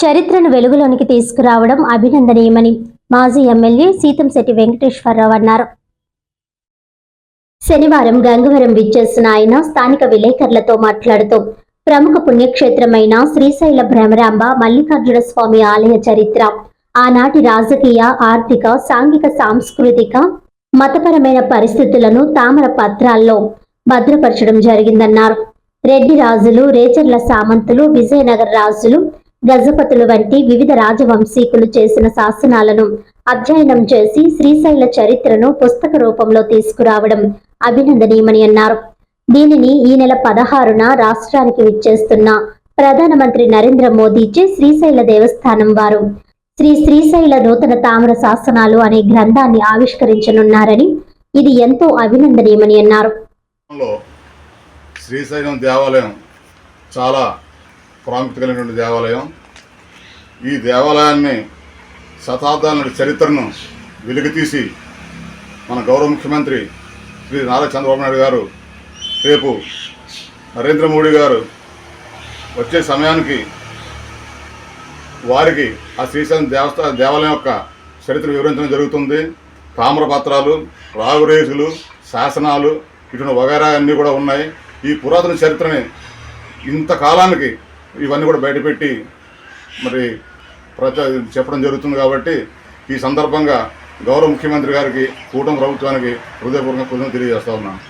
చరిత్రను వెలుగులోనికి తీసుకురావడం అభినందనీయమని మాజీ ఎమ్మెల్యే సీతంశెట్టి వెంకటేశ్వరరావు అన్నారు. శనివారం గంగవరం విచ్చేసిన ఆయన స్థానిక విలేకరులతో మాట్లాడుతూ ప్రముఖ పుణ్యక్షేత్రమైన శ్రీశైల భ్రమరాంబ మల్లికార్జున స్వామి ఆలయ చరిత్ర, ఆనాటి రాజకీయ, ఆర్థిక, సాంఘిక, సాంస్కృతిక, మతపరమైన పరిస్థితులను తామర పత్రాల్లో భద్రపరచడం జరిగిందన్నారు. రెడ్డి రాజులు, రేచర్ల సామంతులు, విజయనగర రాజులు, గజపతులు వంటి వివిధ రాజవంశీకులు చేసిన శాసనాలను అధ్యయనం చేసి శ్రీశైల చరిత్రను పుస్తక రూపంలో తీసుకురావడం అభినందనీయమని అన్నారు. దీనిని ఈ నెల 16న రాష్ట్రానికి విచ్చేస్తున్న ప్రధానమంత్రి నరేంద్ర మోదీచే శ్రీశైల దేవస్థానం వారు శ్రీశైల నూతన తామ్ర శాసనాలు అనే గ్రంథాన్ని ఆవిష్కరించనున్నారని, ఇది ఎంతో అభినందనీయమని అన్నారు. శ్రీశైలం దేవాలయం చాలా ప్రాముఖ్యత కలిగినటువంటి దేవాలయం. ఈ దేవాలయాన్ని శతాబ్దాల నాటి చరిత్రను వెలికితీసి మన గౌరవ ముఖ్యమంత్రి శ్రీ నారా చంద్రబాబు నాయుడు గారు రేపు నరేంద్ర మోడీ గారు వచ్చే సమయానికి వారికి ఆ శ్రీశైలం దేవాలయం యొక్క చరిత్ర వివరించడం జరుగుతుంది. తామ్రపత్రాలు, రాగురేసులు, శాసనాలు, ఇటువంటి వగైరా అన్నీ కూడా ఉన్నాయి. ఈ పురాతన చరిత్రని ఇంతకాలానికి ఇవన్నీ కూడా బయటపెట్టి మరి చెప్పడం జరుగుతుంది. కాబట్టి ఈ సందర్భంగా గౌరవ ముఖ్యమంత్రి గారికి, కూటమి ప్రభుత్వానికి హృదయపూర్వకంగా కృతజ్ఞతలు తెలియజేస్తా ఉన్నాను.